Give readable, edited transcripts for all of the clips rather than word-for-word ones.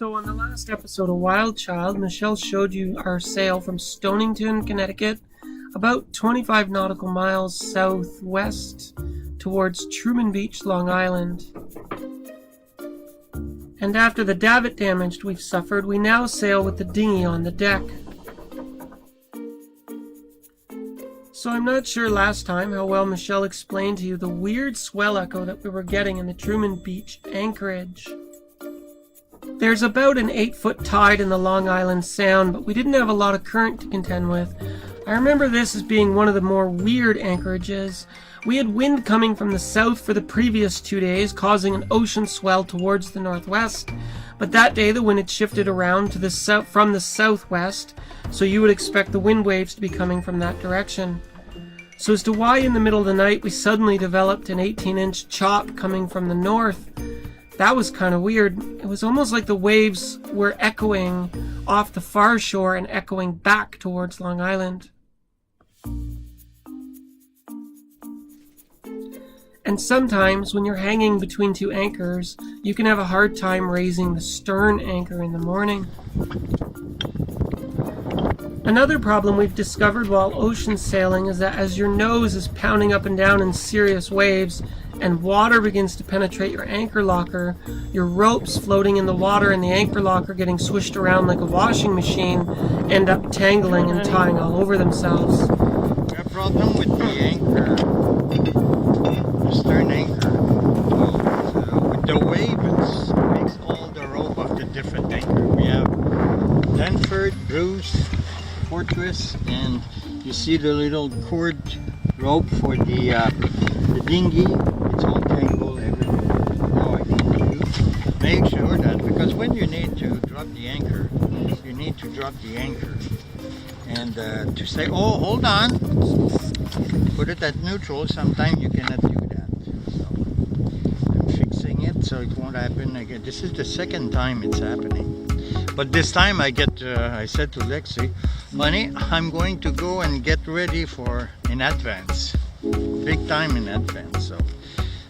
So on the last episode of Wild Child, Michelle showed you our sail from Stonington, Connecticut, about 25 nautical miles southwest towards Truman Beach, Long Island. And after the davit damage we've suffered, we now sail with the dinghy on the deck. So I'm not sure last time how well Michelle explained to you the weird swell echo that we were getting in the Truman Beach anchorage. There's about an 8-foot tide in the Long Island Sound, but we didn't have a lot of current to contend with. I remember this as being one of the more weird anchorages. We had wind coming from the south for the previous 2 days, causing an ocean swell towards the northwest. But that day the wind had shifted around to the from the southwest, so you would expect the wind waves to be coming from that direction. So as to why in the middle of the night we suddenly developed an 18-inch chop coming from the north, that was kind of weird. It was almost like the waves were echoing off the far shore and echoing back towards Long Island. And sometimes when you're hanging between two anchors, you can have a hard time raising the stern anchor in the morning. Another problem we've discovered while ocean sailing is that as your nose is pounding up and down in serious waves and water begins to penetrate your anchor locker, your ropes floating in the water and the anchor locker getting swished around like a washing machine end up tangling and tying all over themselves. The problem with the anchor, the stern anchor, with the wave, it makes all the rope of the different anchor. We have Denford, Bruce, Fortress, and you see the little cord rope for the dinghy. It's all tangled everywhere. Now I need to make sure that, because when you need to drop the anchor, you need to drop the anchor and to say, oh, hold on, put it at neutral. Sometimes you cannot do that, so I'm fixing it so it won't happen again. This is the second time it's happening, but this time I said to Lexi, honey, I'm going to go and get ready for in advance, big time in advance. So,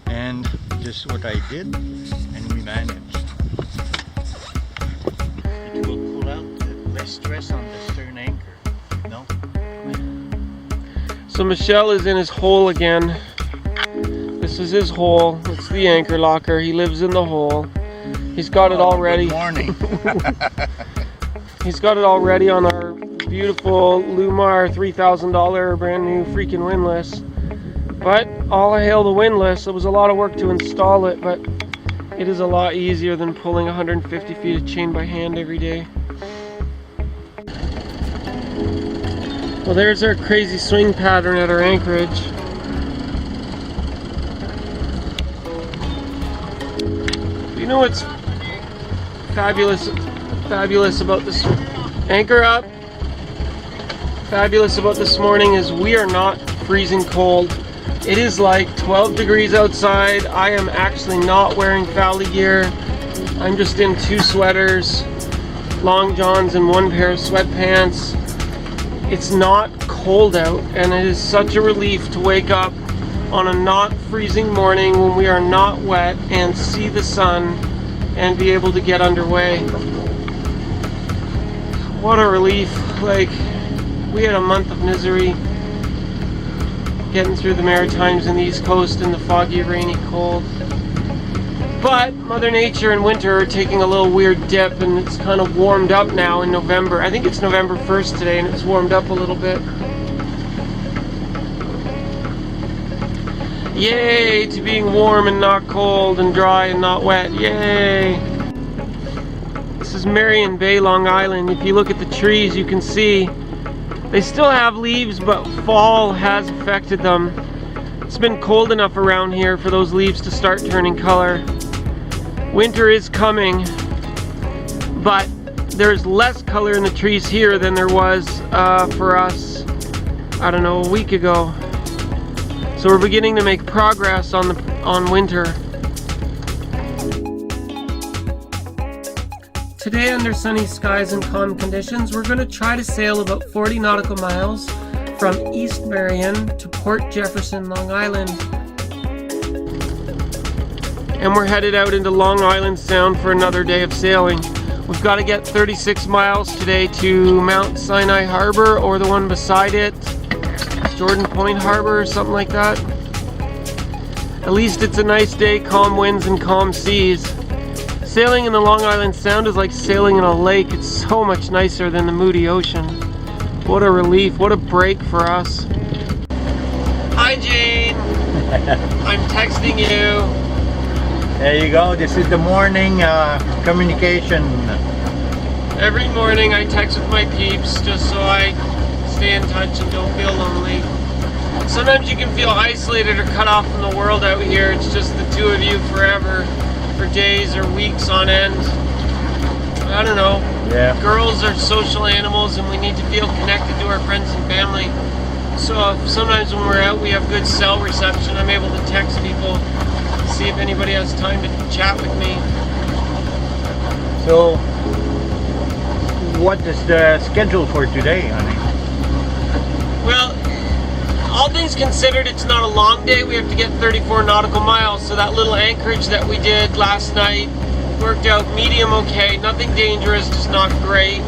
and this is what I did, and we managed. It will pull out less stress on the stern anchor. No. So Michelle is in his hole again. This is his hole. It's the anchor locker. He lives in the hole. He's got it all ready. Good morning. He's got it all ready on our beautiful Lumar $3,000 brand new freaking windlass. But all hail the windlass. It was a lot of work to install it, but it is a lot easier than pulling 150 feet of chain by hand every day. Well, there's our crazy swing pattern at our anchorage. You know what's fabulous about this anchor up? Fabulous about this morning is we are not freezing cold. It is like 12 degrees outside. I am actually not wearing Fowley gear. I'm just in 2 sweaters, long johns, and 1 pair of sweatpants. It's not cold out, and it is such a relief to wake up on a not freezing morning when we are not wet and see the sun and be able to get underway. What a relief. Like, we had a month of misery getting through the Maritimes and the East Coast in the foggy, rainy cold. But Mother Nature and winter are taking a little weird dip, and it's kind of warmed up now in November. I think it's November 1st today, and it's warmed up a little bit. Yay to being warm and not cold and dry and not wet. Yay! This is Marion Bay, Long Island. If you look at the trees, you can see they still have leaves, but fall has affected them. It's been cold enough around here for those leaves to start turning color. Winter is coming, but there's less color in the trees here than there was for us, I don't know, a week ago. So we're beginning to make progress on winter. Today, under sunny skies and calm conditions, we're going to try to sail about 40 nautical miles from East Marion to Port Jefferson, Long Island. And we're headed out into Long Island Sound for another day of sailing. We've got to get 36 miles today to Mount Sinai Harbor, or the one beside it, Jordan Point Harbor or something like that. At least it's a nice day, calm winds and calm seas. Sailing in the Long Island Sound is like sailing in a lake. It's so much nicer than the moody ocean. What a relief, what a break for us. Hi Jane, I'm texting you. There you go. This is the morning communication. Every morning I text with my peeps just so I stay in touch and don't feel lonely. Sometimes you can feel isolated or cut off from the world out here. It's just the two of you forever, for days or weeks on end. I don't know. Yeah. Girls are social animals and we need to feel connected to our friends and family. So sometimes when we're out we have good cell reception. I'm able to text people, see if anybody has time to chat with me. So, what is the schedule for today, honey? Well, all things considered, it's not a long day. We have to get 34 nautical miles, so that little anchorage that we did last night worked out medium okay. Nothing dangerous, just not great.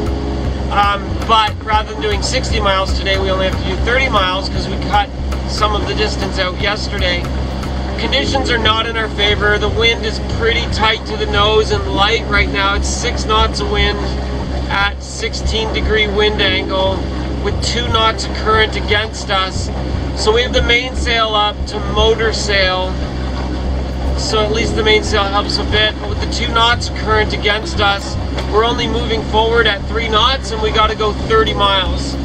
But rather than doing 60 miles today, we only have to do 30 miles because we cut some of the distance out yesterday. Conditions are not in our favor. The wind is pretty tight to the nose and light right now. It's 6 knots of wind at 16-degree wind angle with 2 knots of current against us. So we have the mainsail up to motor sail. So at least the mainsail helps a bit. But with the 2 knots of current against us, we're only moving forward at 3 knots and we got to go 30 miles.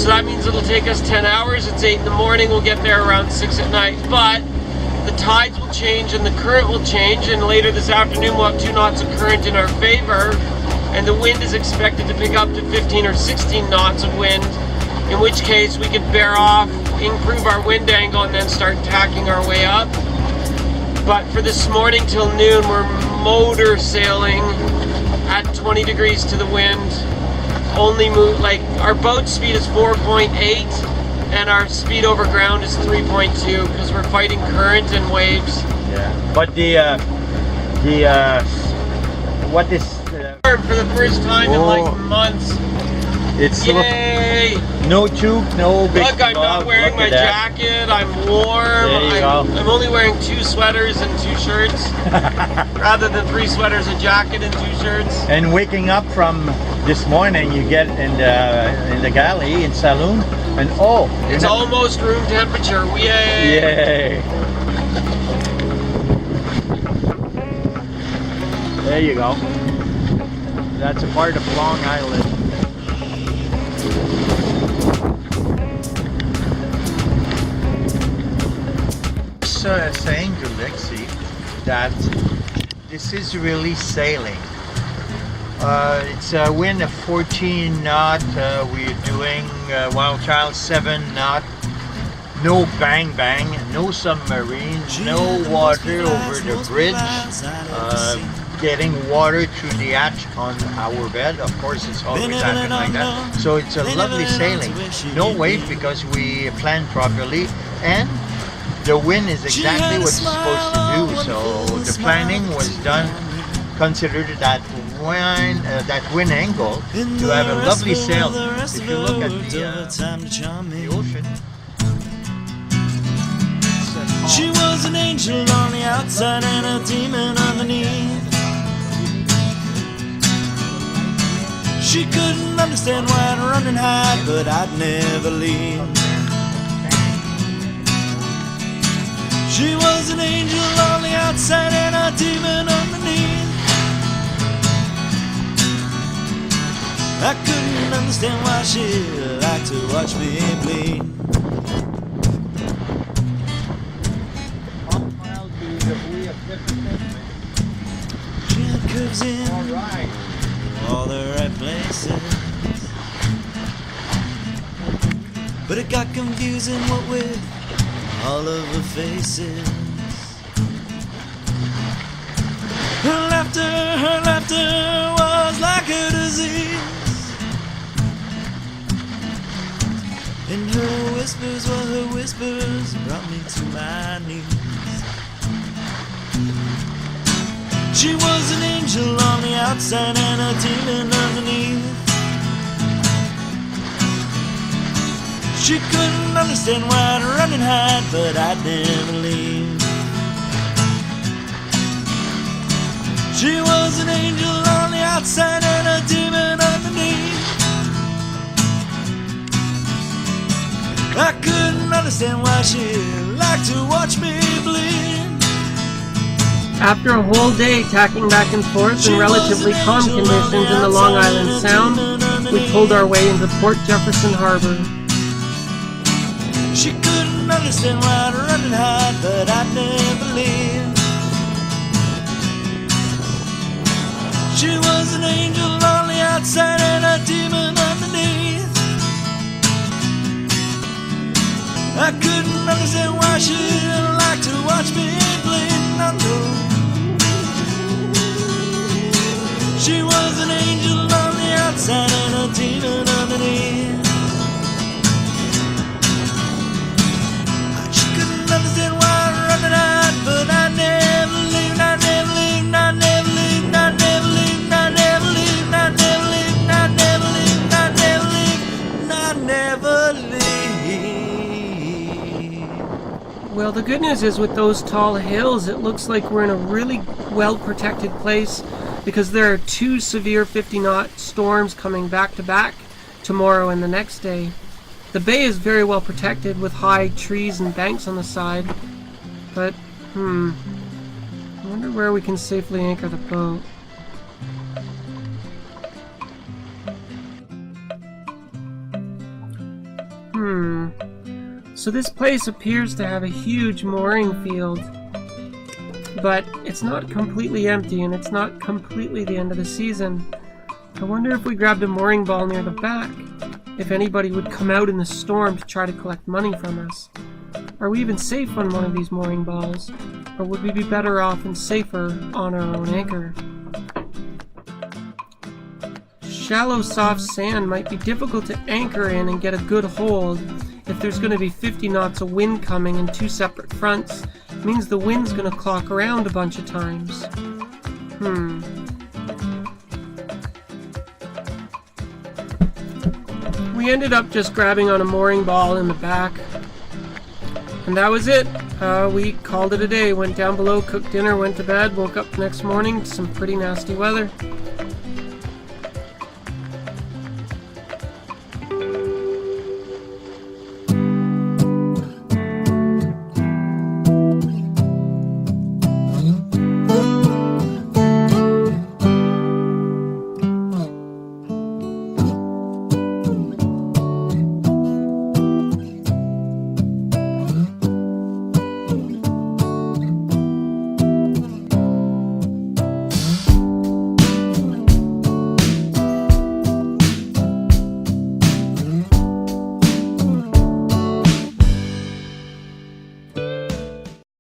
So that means it'll take us 10 hours. It's 8 in the morning. We'll get there around 6 at night. But the tides will change and the current will change, and later this afternoon we'll have 2 knots of current in our favor, and the wind is expected to pick up to 15 or 16 knots of wind, in which case we could bear off, improve our wind angle, and then start tacking our way up. But for this morning till noon, we're motor sailing at 20 degrees to the wind. Only move, like, our boat speed is 4.8 and our speed over ground is 3.2 because we're fighting current and waves. Yeah. But what is For the first time in like months. It's Yay! no tube, no big. Look, I'm not wearing my jacket. I'm warm. I'm only wearing 2 sweaters and 2 shirts rather than 3 sweaters, a jacket, and 2 shirts. And waking up from this morning, you get in the galley in saloon, and it's almost room temperature. Yay! Yay! There you go. That's a part of Long Island. Saying to Lexi that this is really sailing. It's a wind of 14 knot. We're doing WildChild 7 knot. No bang bang, no submarines, no water over the bridge. Getting water through the hatch on our bed. Of course, it's always happened like that. So it's a lovely sailing. No wave because we planned properly, and the wind is exactly what it's supposed to do. So the planning was done, considered that wind angle to have a lovely sail. If you look at the ocean. She was an angel on the outside and a demon underneath. She couldn't understand why I'd run and hide, but I'd never leave. She was an angel on the outside and a demon underneath. I couldn't understand why she liked to watch me bleed. She had curves in all the right places, but it got confusing what with all of her faces. Her laughter was like a disease, and her whispers, well, her whispers brought me to my knees. She was an angel on the outside and a demon underneath. She couldn't understand why I'd run and hide, but I'd never leave. She was an angel on the outside and a demon underneath. I couldn't understand why she liked to watch me bleed. After a whole day tacking back and forth in relatively calm conditions in the Long Island Sound, we pulled our way into Port Jefferson Harbor. She couldn't understand why I'd run and hide, but I'd never leave. She was an angel on the outside and a demon underneath. I couldn't understand why she didn't like to watch me bleed. No. She was an angel on the outside and a demon underneath. She couldn't understand why I run and hide, but I never leave, I never leave, I never leave, I never leave, I never leave, I never leave, I never leave, I never leave, I never leave. Well, the good news is with those tall hills, it looks like we're in a really well-protected place because there are 2 severe 50-knot storms coming back to back tomorrow and the next day. The bay is very well protected with high trees and banks on the side, but, I wonder where we can safely anchor the boat. So this place appears to have a huge mooring field, but it's not completely empty and it's not completely the end of the season. I wonder if we grabbed a mooring ball near the back, if anybody would come out in the storm to try to collect money from us. Are we even safe on one of these mooring balls, or would we be better off and safer on our own anchor? Shallow, soft sand might be difficult to anchor in and get a good hold if there's going to be 50 knots of wind coming in 2 separate fronts. It means the wind's going to clock around a bunch of times. We ended up just grabbing on a mooring ball in the back. And that was it. We called it a day. Went down below, cooked dinner, went to bed, woke up the next morning to some pretty nasty weather.